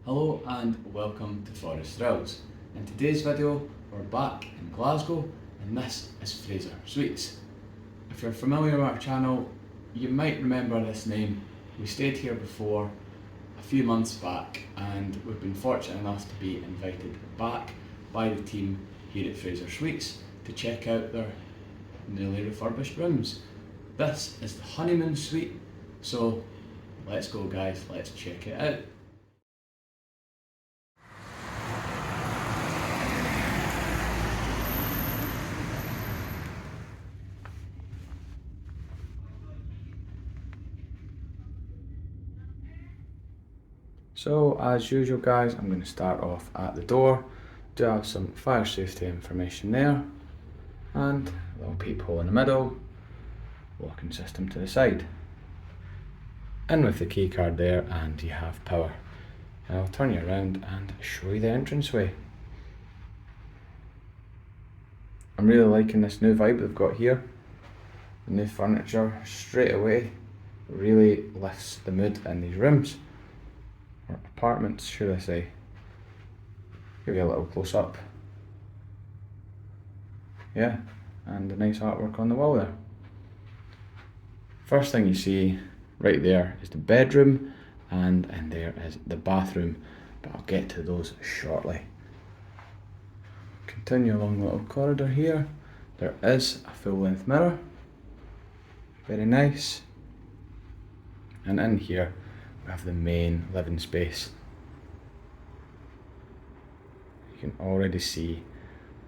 Hello and welcome to Forest Thrills. In today's video we're back in Glasgow and this is Fraser Suites. If you're familiar with our channel you might remember this name. We stayed here before a few months back and we've been fortunate enough to be invited back by the team here at Fraser Suites to check out their newly refurbished rooms. This is the Honeymoon Suite, so let's go guys, let's check it out. So as usual guys, I'm going to start off at the door. Do have some fire safety information there and a little peephole in the middle, locking system to the side. In with the key card there and you have power. And I'll turn you around and show you the entranceway. I'm really liking this new vibe they've got here. The new furniture straight away really lifts the mood in these rooms. Or apartments, should I say. Give you a little close up. Yeah, and a nice artwork on the wall there. First thing you see right there is the bedroom, and in there is the bathroom, but I'll get to those shortly. Continue along the little corridor here. There is a full length mirror. Very nice. And in here we have the main living space. You can already see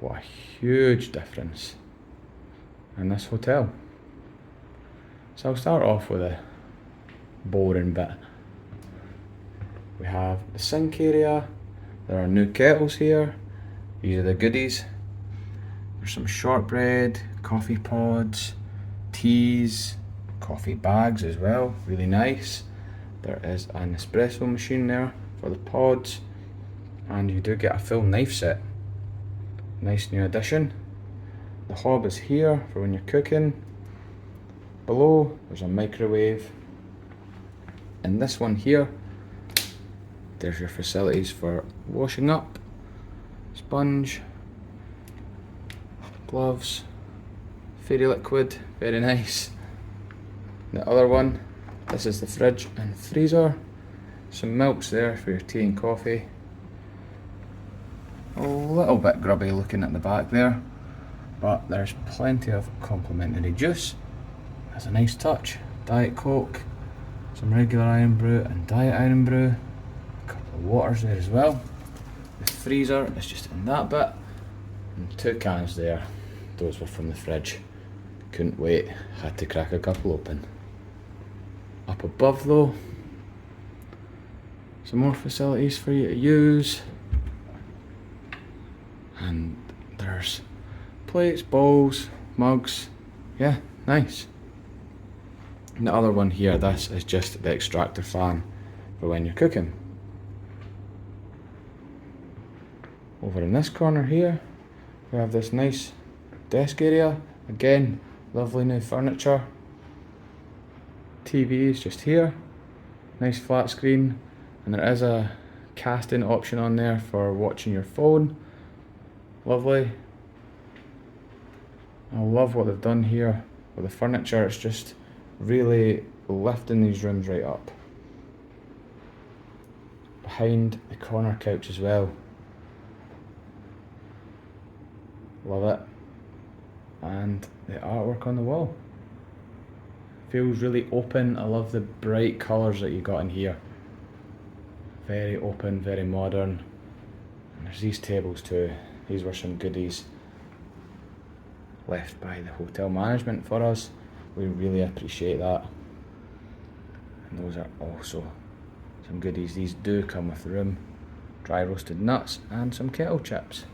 what a huge difference in this hotel. So I'll start off with a boring bit. We have the sink area. There are new kettles here. These are the goodies. There's some shortbread, coffee pods, teas, coffee bags as well, really nice. There is an espresso machine there for the pods, and you do get a full knife set. Nice new addition. The hob is here for when you're cooking. Below there's a microwave. And this one here, there's your facilities for washing up, sponge, gloves, fairy liquid, very nice. The other one, this is the fridge and freezer. Some milks there for your tea and coffee. A little bit grubby looking at the back there, but there's plenty of complimentary juice. That's a nice touch. Diet Coke, some regular iron brew and diet iron brew. A couple of waters there as well. The freezer is just in that bit. And 2 cans there. Those were from the fridge. Couldn't wait, had to crack a couple open. Up above though, some more facilities for you to use. And there's plates, bowls, mugs. Yeah, nice. And the other one here, this is just the extractor fan for when you're cooking. Over in this corner here, we have this nice desk area. Again, lovely new furniture. TV is just here. Nice flat screen. And there is a casting option on there for watching your phone. Lovely. I love what they've done here with the furniture. It's just really lifting these rooms right up. Behind the corner couch as well. Love it. And the artwork on the wall. Feels really open. I love the bright colours that you got in here. Very open, very modern. And there's these tables too. These were some goodies left by the hotel management for us. We really appreciate that. And those are also some goodies. These do come with the room. Dry roasted nuts and some kettle chips.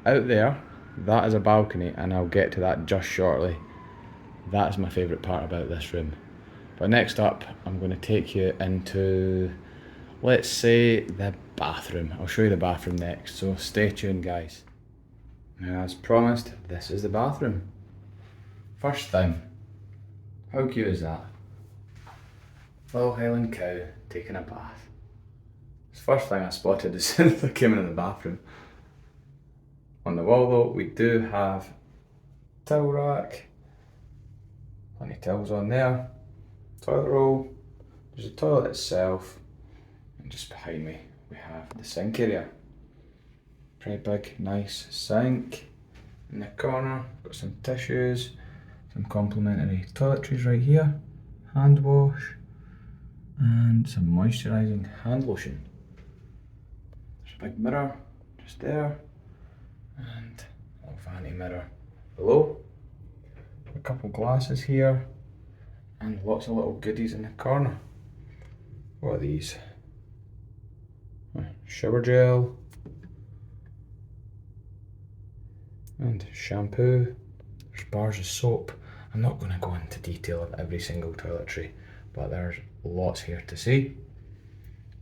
Out there, that is a balcony, and I'll get to that just shortly. That's my favourite part about this room. But next up, I'm going to take you into, let's say, the bathroom. I'll show you the bathroom next, so stay tuned guys. Now, as promised, this is the bathroom. First thing, how cute is that? Little Highland cow taking a bath. It's the first thing I spotted as soon as I came into the bathroom. On the wall though, we do have towel rack, plenty of towels on there, toilet roll, there's the toilet itself, and just behind me we have the sink area. Pretty big, nice sink. In the corner, got some tissues, some complimentary toiletries right here, hand wash, and some moisturising hand lotion. There's a big mirror just there, and a little vanity mirror below. A couple glasses here, and lots of little goodies in the corner. What are these? Shower gel, and shampoo. There's bars of soap. I'm not going to go into detail of every single toiletry, but there's lots here to see.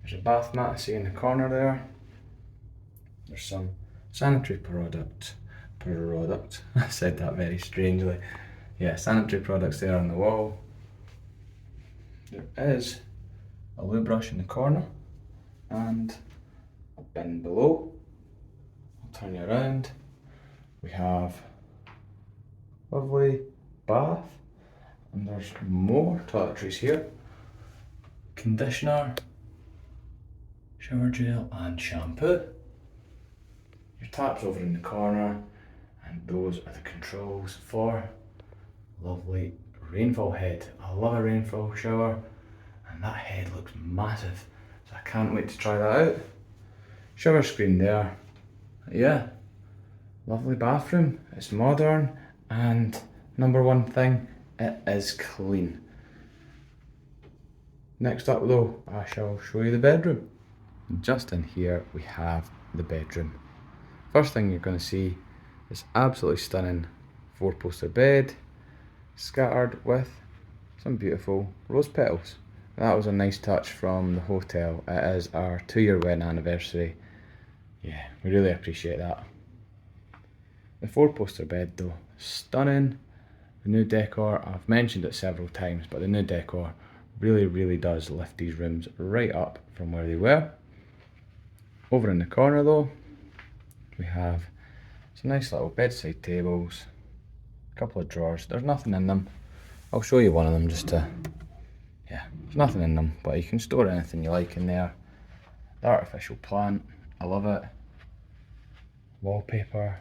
There's a bath mat I see in the corner there. There's some sanitary products. I said that very strangely. Yeah, sanitary products there on the wall. There is a loo brush in the corner and a bin below. I'll turn you around. We have lovely bath, and there's more toiletries here. Conditioner, shower gel and shampoo. Your tap's over in the corner, and those are the controls for lovely rainfall head. I love a rainfall shower, and that head looks massive, so I can't wait to try that out. Shower screen there. Yeah, lovely bathroom. It's modern, and number one thing, it is clean. Next up though, I shall show you the bedroom. Just in here we have the bedroom. First thing you're going to see is absolutely stunning 4-poster bed, scattered with some beautiful rose petals. That was a nice touch from the hotel. It is our 2-year wedding anniversary. Yeah, we really appreciate that. The 4-poster bed though, stunning. The new decor, I've mentioned it several times, but the new decor really does lift these rooms right up from where they were. Over in the corner though, we have some nice little bedside tables, a couple of drawers. There's nothing in them. I'll show you one of them just to, yeah, there's nothing in them, but you can store anything you like in there. The artificial plant, I love it. Wallpaper,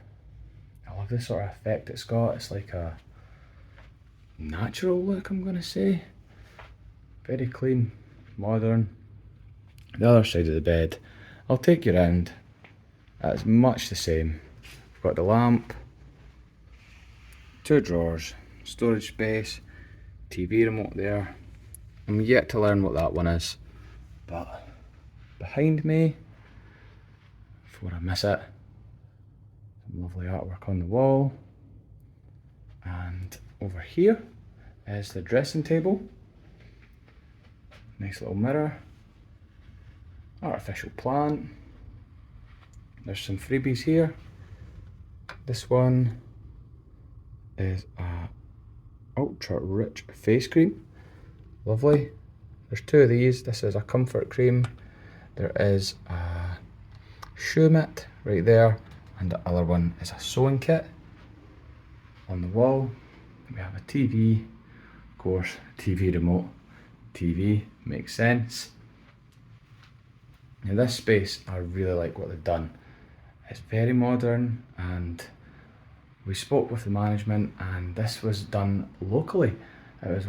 I love this sort of effect it's got. It's like a natural look, I'm going to say. Very clean, modern. The other side of the bed, I'll take you around. It's much the same. We've got the lamp, 2 drawers, storage space, TV remote there. I'm yet to learn what that one is, but behind me, before I miss it, some lovely artwork on the wall, and over here is the dressing table. Nice little mirror, artificial plant. There's some freebies here. This one is a ultra rich face cream. Lovely. There's 2 of these. This is a comfort cream. There is a shoe mitt right there, and the other one is a sewing kit. On the wall we have a TV, of course, TV remote. TV makes sense. Now this space, I really like what they've done. It's very modern, and we spoke with the management, and this was done locally. It was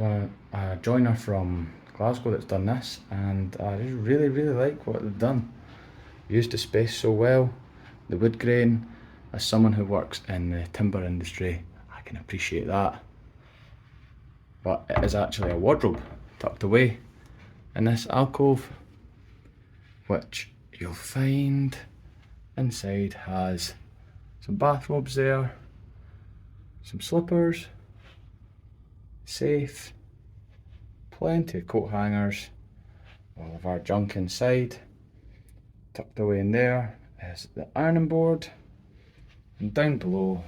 a joiner from Glasgow that's done this, and I just really like what they've done. Used the space so well. The wood grain, as someone who works in the timber industry, I can appreciate that. But it is actually a wardrobe tucked away in this alcove, which you'll find inside has some bathrobes there, some slippers, safe, plenty of coat hangers, all of our junk inside. Tucked away in there is the ironing board, and down below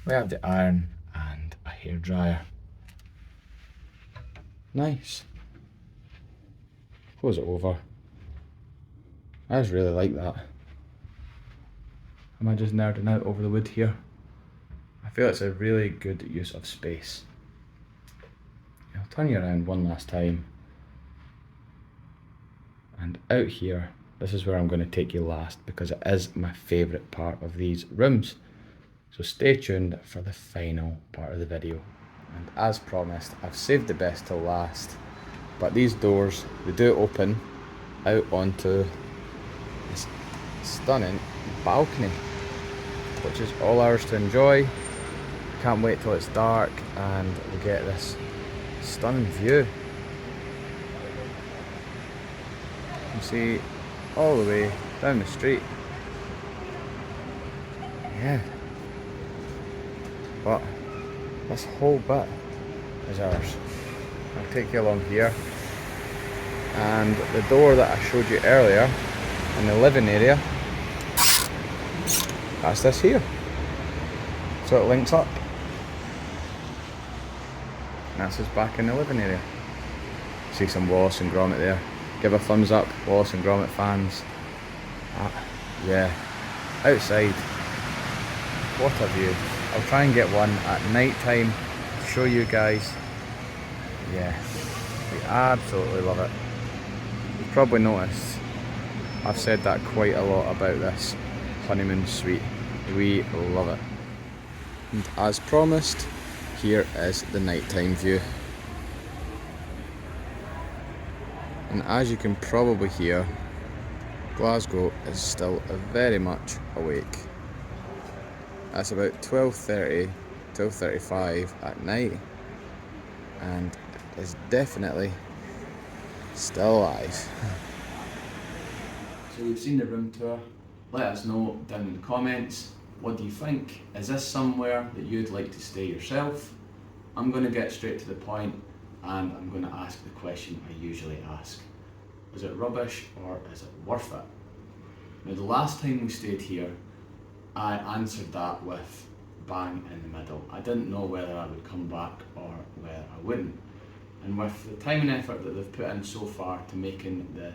we have the iron and a hairdryer. Nice. Close it over. I just really like that. Am I just nerding out over the wood here? I feel it's a really good use of space. I'll turn you around one last time. And out here, this is where I'm going to take you last because it is my favourite part of these rooms. So stay tuned for the final part of the video. And as promised, I've saved the best till last. But these doors, they do open out onto this stunning balcony, which is all ours to enjoy. Can't wait till it's dark and we get this stunning view. You see all the way down the street. Yeah. But this whole bit is ours. I'll take you along here. And the door that I showed you earlier in the living area, that's this here. So it links up. And that's us back in the living area. See some Wallace and Gromit there. Give a thumbs up, Wallace and Gromit fans. Yeah, outside. What a view. I'll try and get one at night time to show you guys. Yeah, we absolutely love it. You've probably noticed I've said that quite a lot about this Honeymoon Suite. We love it. And as promised, here is the nighttime view. And as you can probably hear, Glasgow is still very much awake. That's about 12:30, 12:35 at night, and is definitely still alive. So you've seen the room tour. Let us know down in the comments, what do you think? Is this somewhere that you'd like to stay yourself? I'm going to get straight to the point and I'm going to ask the question I usually ask. Is it rubbish or is it worth it? Now the last time we stayed here, I answered that with bang in the middle. I didn't know whether I would come back or whether I wouldn't. And with the time and effort that they've put in so far to making the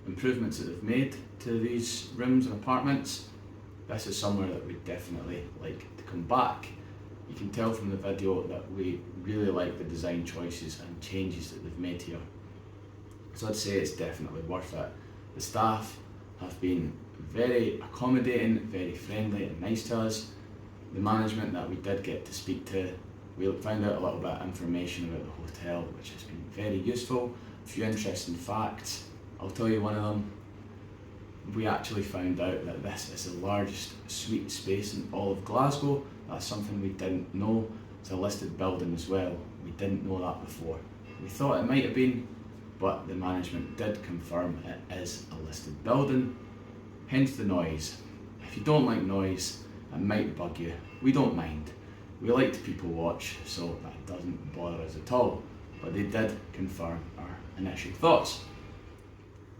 improvements that they've made to these rooms and apartments, this is somewhere that we'd definitely like to come back. You can tell from the video that we really like the design choices and changes that they've made here. So I'd say it's definitely worth it. The staff have been very accommodating, very friendly and nice to us. The management that we did get to speak to, we found out a little bit of information about the hotel, which has been very useful. A few interesting facts. I'll tell you one of them. We actually found out that this is the largest suite space in all of Glasgow. That's something we didn't know. It's a listed building as well. We didn't know that before. We thought it might have been, but the management did confirm it is a listed building. Hence the noise. If you don't like noise, it might bug you. We don't mind. We like to people watch, so that doesn't bother us at all. But they did confirm our initial thoughts.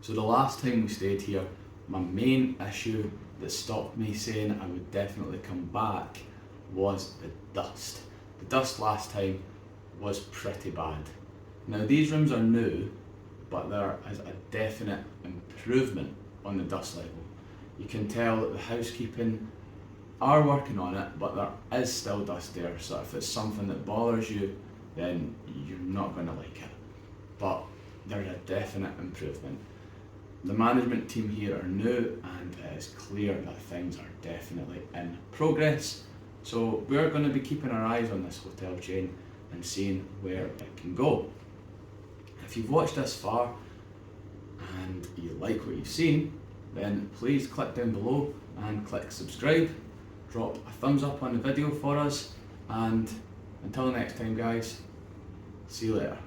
So the last time we stayed here, my main issue that stopped me saying I would definitely come back was the dust. The dust last time was pretty bad. Now these rooms are new, but there is a definite improvement on the dust level. You can tell that the housekeeping are working on it, but there is still dust there, so if it's something that bothers you, then you're not going to like it. But there's a definite improvement. The management team here are new and it is clear that things are definitely in progress. So we're going to be keeping our eyes on this hotel chain and seeing where it can go. If you've watched this far and you like what you've seen, then please click down below and click subscribe. Drop a thumbs up on the video for us, and until next time guys, see you later.